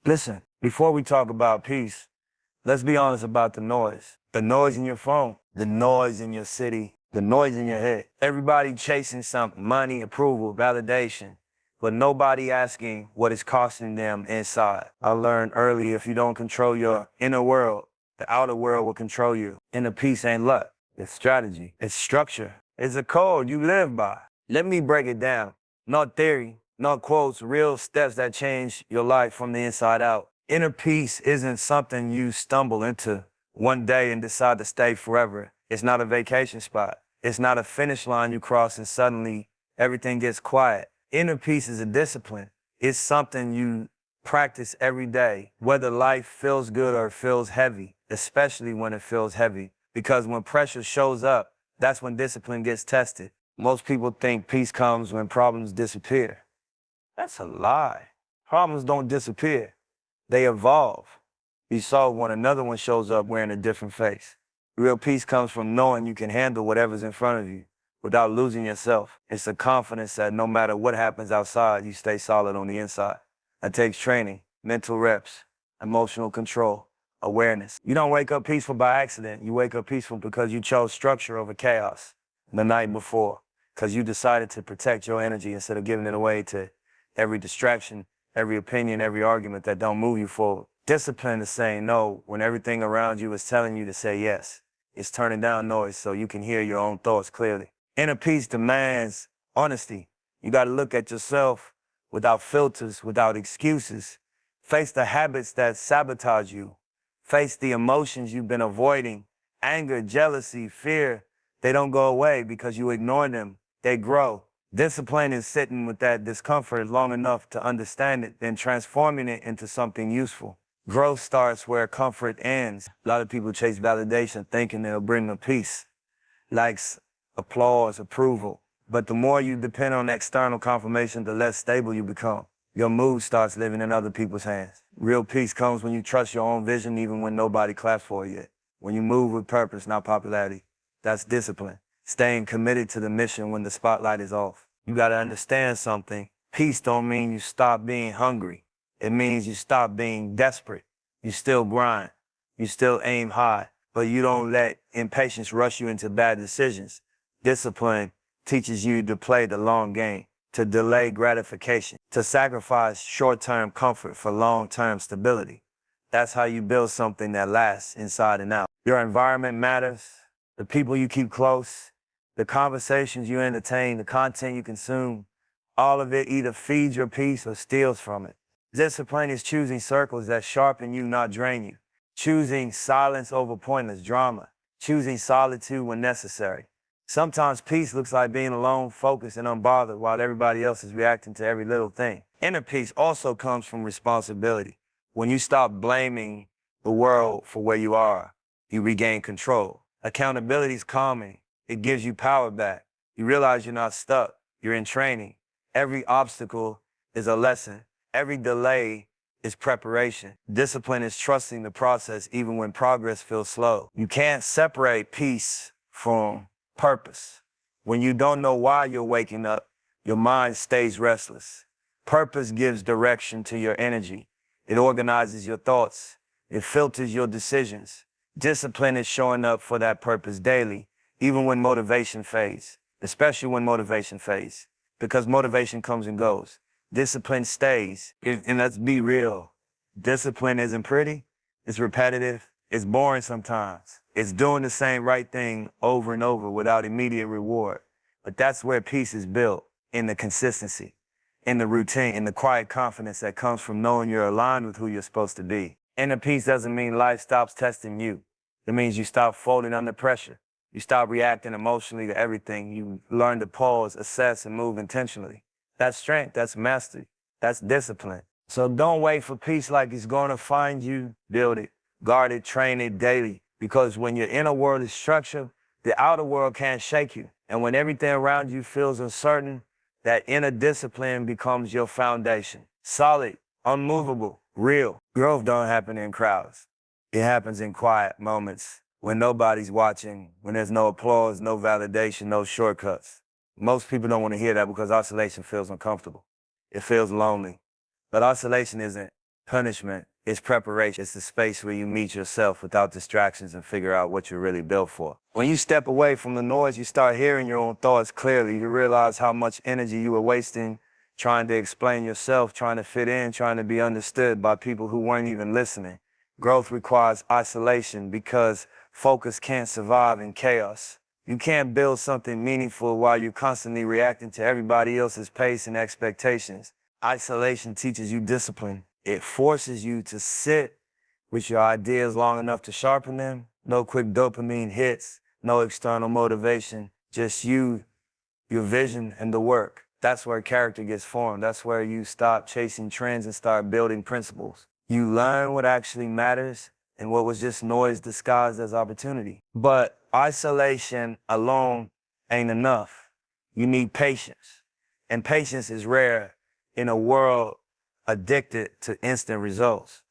Listen, before we talk about peace, let's be honest about the noise. The noise in your phone, the noise in your city, the noise in your head. Everybody chasing something, money, approval, validation, but nobody asking what it's costing them inside. I learned early, if you don't control your inner world, the outer world will control you. Inner peace ain't luck. It's strategy. It's structure. It's a code you live by. Let me break it down. Not theory, not quotes, real steps that change your life from the inside out. Inner peace isn't something you stumble into one day and decide to stay forever. It's not a vacation spot. It's not a finish line you cross and suddenly everything gets quiet. Inner peace is a discipline. It's something you practice every day, whether life feels good or feels heavy, especially when it feels heavy. Because when pressure shows up, that's when discipline gets tested. Most people think peace comes when problems disappear. That's a lie. Problems don't disappear. They evolve. You solve one, another one shows up wearing a different face. Real peace comes from knowing you can handle whatever's in front of you without losing yourself. It's a confidence that no matter what happens outside, you stay solid on the inside. That takes training, mental reps, emotional control, awareness. You don't wake up peaceful by accident. You wake up peaceful because you chose structure over chaos the night before, because you decided to protect your energy instead of giving it away to every distraction, every opinion, every argument that don't move you forward. Discipline is saying no when everything around you is telling you to say yes. It's turning down noise so you can hear your own thoughts clearly. Inner peace demands honesty. You got to look at yourself without filters, without excuses. Face the habits that sabotage you. Face the emotions you've been avoiding. Anger, jealousy, fear, they don't go away because you ignore them. They grow. Discipline is sitting with that discomfort long enough to understand it, then transforming it into something useful. Growth starts where comfort ends. A lot of people chase validation thinking it'll bring them peace, likes, applause, approval. But the more you depend on external confirmation, the less stable you become. Your mood starts living in other people's hands. Real peace comes when you trust your own vision even when nobody claps for it yet. When you move with purpose, not popularity. That's discipline. Staying committed to the mission when the spotlight is off. You gotta understand something. Peace don't mean you stop being hungry. It means you stop being desperate. You still grind. You still aim high, but you don't let impatience rush you into bad decisions. Discipline teaches you to play the long game, to delay gratification, to sacrifice short-term comfort for long-term stability. That's how you build something that lasts inside and out. Your environment matters. The people you keep close, the conversations you entertain, the content you consume, all of it either feeds your peace or steals from it. Discipline is choosing circles that sharpen you, not drain you. Choosing silence over pointless drama. Choosing solitude when necessary. Sometimes peace looks like being alone, focused, and unbothered while everybody else is reacting to every little thing. Inner peace also comes from responsibility. When you stop blaming the world for where you are, you regain control. Accountability is calming. It gives you power back. You realize you're not stuck. You're in training. Every obstacle is a lesson. Every delay is preparation. Discipline is trusting the process even when progress feels slow. You can't separate peace from purpose. When you don't know why you're waking up, your mind stays restless. Purpose gives direction to your energy. It organizes your thoughts. It filters your decisions. Discipline is showing up for that purpose daily, even when motivation fades, especially when motivation fades, because motivation comes and goes. Discipline stays. And let's be real. Discipline isn't pretty. It's repetitive. It's boring sometimes. It's doing the same right thing over and over without immediate reward. But that's where peace is built, in the consistency, in the routine, in the quiet confidence that comes from knowing you're aligned with who you're supposed to be. Inner peace doesn't mean life stops testing you. It means you stop folding under pressure. You stop reacting emotionally to everything. You learn to pause, assess, and move intentionally. That's strength, that's mastery, that's discipline. So don't wait for peace like it's going to find you. Build it, guard it, train it daily. Because when your inner world is structured, the outer world can't shake you. And when everything around you feels uncertain, that inner discipline becomes your foundation. Solid, unmovable, real. Growth don't happen in crowds. It happens in quiet moments when nobody's watching, when there's no applause, no validation, no shortcuts. Most people don't want to hear that because isolation feels uncomfortable. It feels lonely. But isolation isn't punishment. It's preparation. It's the space where you meet yourself without distractions and figure out what you're really built for. When you step away from the noise, you start hearing your own thoughts clearly. You realize how much energy you were wasting trying to explain yourself, trying to fit in, trying to be understood by people who weren't even listening. Growth requires isolation because focus can't survive in chaos. You can't build something meaningful while you're constantly reacting to everybody else's pace and expectations. Isolation teaches you discipline. It forces you to sit with your ideas long enough to sharpen them. No quick dopamine hits, no external motivation, just you, your vision, and the work. That's where character gets formed. That's where you stop chasing trends and start building principles. You learn what actually matters and what was just noise disguised as opportunity. But isolation alone ain't enough. You need patience. And patience is rare in a world addicted to instant results.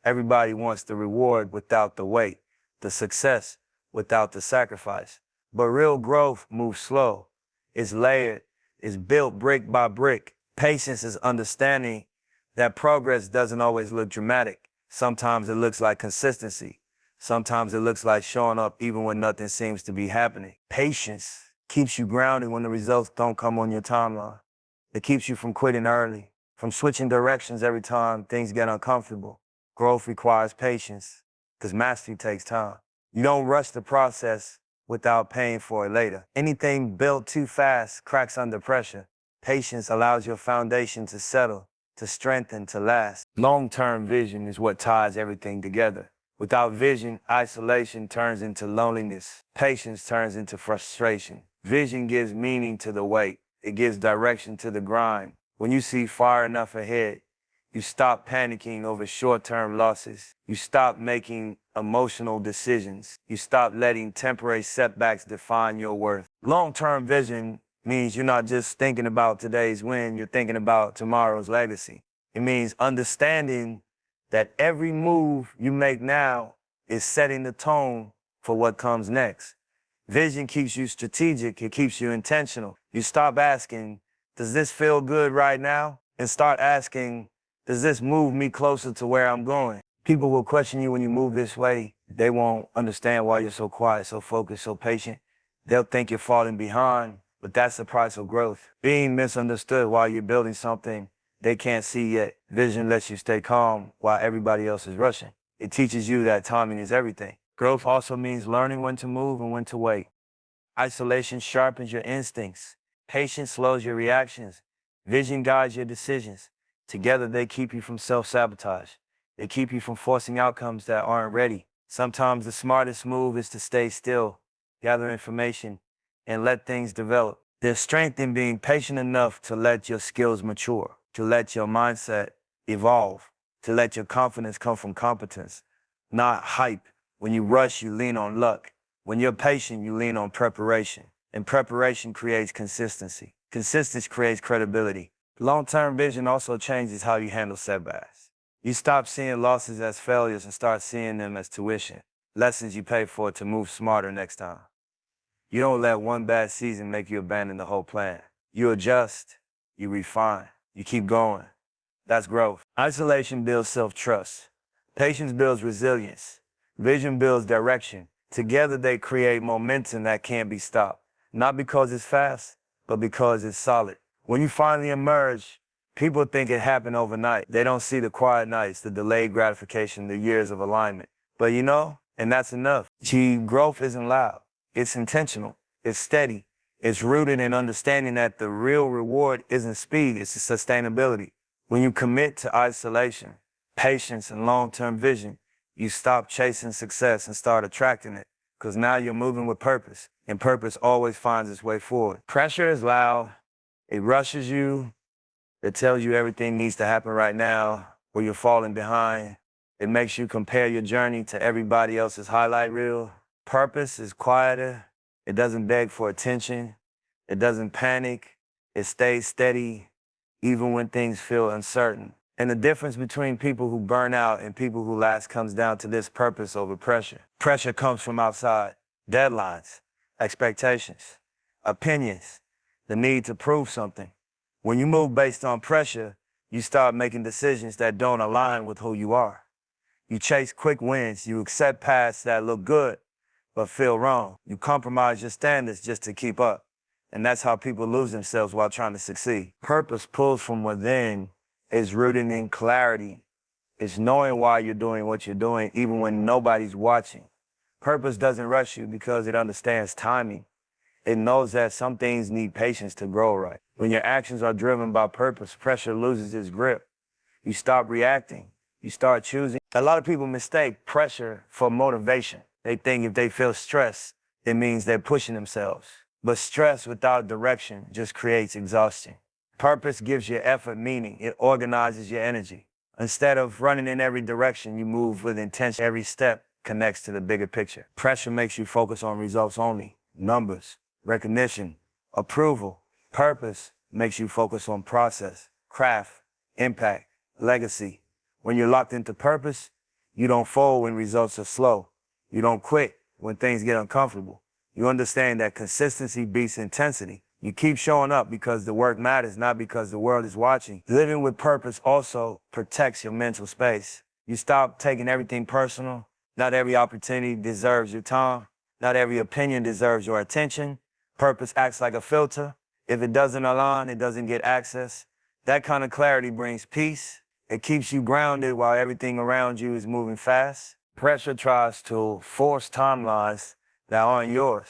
Everybody wants the reward without the wait, the success without the sacrifice. But real growth moves slow. It's layered. It's built brick by brick. Patience is understanding that progress doesn't always look dramatic. Sometimes it looks like consistency. Sometimes it looks like showing up even when nothing seems to be happening. Patience keeps you grounded when the results don't come on your timeline. It keeps you from quitting early, from switching directions every time things get uncomfortable. Growth requires patience because mastery takes time. You don't rush the process without paying for it later. Anything built too fast cracks under pressure. Patience allows your foundation to settle, to strengthen, to last. Long-term vision is what ties everything together. Without vision, isolation turns into loneliness. Patience turns into frustration. Vision gives meaning to the wait. It gives direction to the grind. When you see far enough ahead, you stop panicking over short-term losses. You stop making emotional decisions. You stop letting temporary setbacks define your worth. Long-term vision means you're not just thinking about today's win, you're thinking about tomorrow's legacy. It means understanding that every move you make now is setting the tone for what comes next. Vision keeps you strategic, it keeps you intentional. You stop asking, does this feel good right now? And start asking, does this move me closer to where I'm going? People will question you when you move this way. They won't understand why you're so quiet, so focused, so patient. They'll think you're falling behind, but that's the price of growth. Being misunderstood while you're building something they can't see yet. Vision lets you stay calm while everybody else is rushing. It teaches you that timing is everything. Growth also means learning when to move and when to wait. Isolation sharpens your instincts. Patience slows your reactions. Vision guides your decisions. Together, they keep you from self-sabotage. They keep you from forcing outcomes that aren't ready. Sometimes the smartest move is to stay still, gather information, and let things develop. There's strength in being patient enough to let your skills mature, to let your mindset evolve, to let your confidence come from competence, not hype. When you rush, you lean on luck. When you're patient, you lean on preparation. And preparation creates consistency. Consistency creates credibility. Long-term vision also changes how you handle setbacks. You stop seeing losses as failures and start seeing them as tuition, lessons you pay for to move smarter next time. You don't let one bad season make you abandon the whole plan. You adjust, you refine, you keep going. That's growth. Isolation builds self-trust. Patience builds resilience. Vision builds direction. Together they create momentum that can't be stopped. Not because it's fast, but because it's solid. When you finally emerge, people think it happened overnight. They don't see the quiet nights, the delayed gratification, the years of alignment. But you know, and that's enough. Growth isn't loud. It's intentional. It's steady. It's rooted in understanding that the real reward isn't speed, it's sustainability. When you commit to isolation, patience, and long-term vision, you stop chasing success and start attracting it. Because now you're moving with purpose, and purpose always finds its way forward. Pressure is loud. It rushes you. It tells you everything needs to happen right now, or you're falling behind. It makes you compare your journey to everybody else's highlight reel. Purpose is quieter. It doesn't beg for attention. It doesn't panic. It stays steady, even when things feel uncertain. And the difference between people who burn out and people who last comes down to this: purpose over pressure. Pressure comes from outside. Deadlines, expectations, opinions, the need to prove something. When you move based on pressure, You start making decisions that don't align with who you are. You chase quick wins. You accept paths that look good but feel wrong. You compromise your standards just to keep up. And that's how people lose themselves while trying to succeed. Purpose pulls from within, is rooted in clarity. It's knowing why you're doing what you're doing, even when nobody's watching. Purpose doesn't rush you because it understands timing. It knows that some things need patience to grow right. When your actions are driven by purpose, pressure loses its grip. You stop reacting. You start choosing. A lot of people mistake pressure for motivation. They think if they feel stress, it means they're pushing themselves. But stress without direction just creates exhaustion. Purpose gives your effort meaning. It organizes your energy. Instead of running in every direction, you move with intention. Every step connects to the bigger picture. Pressure makes you focus on results only, numbers, recognition, approval. Purpose makes you focus on process, craft, impact, legacy. When you're locked into purpose, you don't fold when results are slow. You don't quit when things get uncomfortable. You understand that consistency beats intensity. You keep showing up because the work matters, not because the world is watching. Living with purpose also protects your mental space. You stop taking everything personal. Not every opportunity deserves your time. Not every opinion deserves your attention. Purpose acts like a filter. If it doesn't align, it doesn't get access. That kind of clarity brings peace. It keeps you grounded while everything around you is moving fast. Pressure tries to force timelines that aren't yours.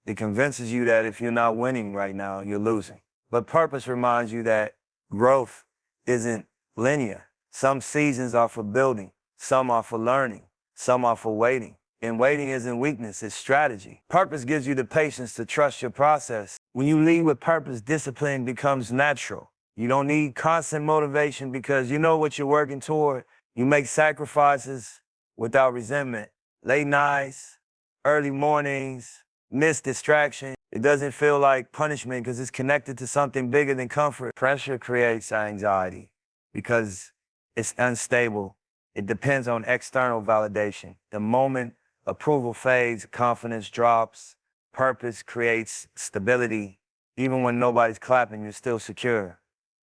It convinces you that if you're not winning right now, you're losing. But purpose reminds you that growth isn't linear. Some seasons are for building. Some are for learning. Some are for waiting. And waiting isn't weakness, it's strategy. Purpose gives you the patience to trust your process. When you lead with purpose, discipline becomes natural. You don't need constant motivation because you know what you're working toward. You make sacrifices without resentment. Late nights, early mornings, missed distraction. It doesn't feel like punishment because it's connected to something bigger than comfort. Pressure creates anxiety because it's unstable. It depends on external validation. The moment approval fades, confidence drops. Purpose creates stability. Even when nobody's clapping, you're still secure.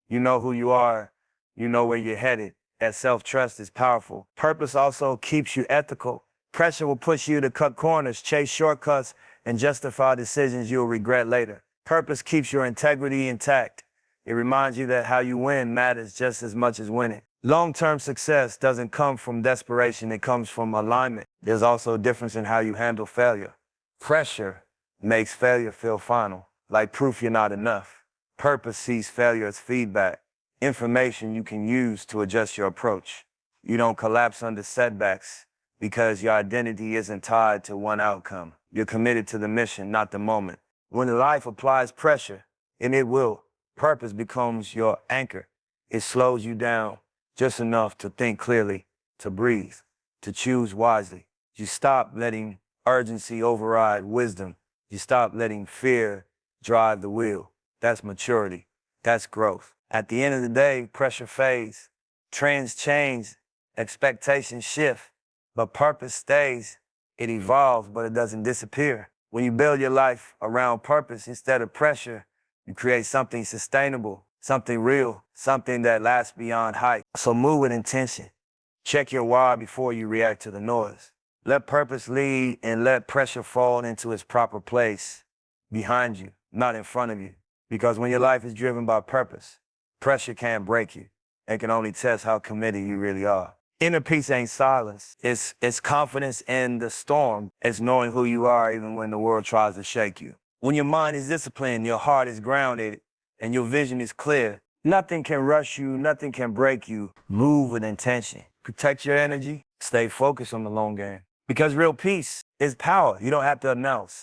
You know who you are. You know where you're headed. That self-trust is powerful. Purpose also keeps you ethical. Pressure will push you to cut corners, chase shortcuts, and justify decisions you'll regret later. Purpose keeps your integrity intact. It reminds you that how you win matters just as much as winning. Long-term success doesn't come from desperation, it comes from alignment. There's also a difference in how you handle failure. Pressure makes failure feel final, like proof you're not enough. Purpose sees failure as feedback, information you can use to adjust your approach. You don't collapse under setbacks because your identity isn't tied to one outcome. You're committed to the mission, not the moment. When life applies pressure, and it will, purpose becomes your anchor. It slows you down just enough to think clearly, to breathe, to choose wisely. You stop letting urgency override wisdom. You stop letting fear drive the wheel. That's maturity. That's growth. At the end of the day, pressure fades. Trends change. Expectations shift. But purpose stays. It evolves, but it doesn't disappear. When you build your life around purpose instead of pressure, you create something sustainable, something real, something that lasts beyond hype. So move with intention. Check your why before you react to the noise. Let purpose lead and let pressure fall into its proper place behind you, not in front of you. Because when your life is driven by purpose, pressure can't break you. It can only test how committed you really are. Inner peace ain't silence. It's confidence in the storm. It's knowing who you are even when the world tries to shake you. When your mind is disciplined, your heart is grounded, and your vision is clear, nothing can rush you, nothing can break you. Move with intention. Protect your energy. Stay focused on the long game. Because real peace is power. You don't have to announce.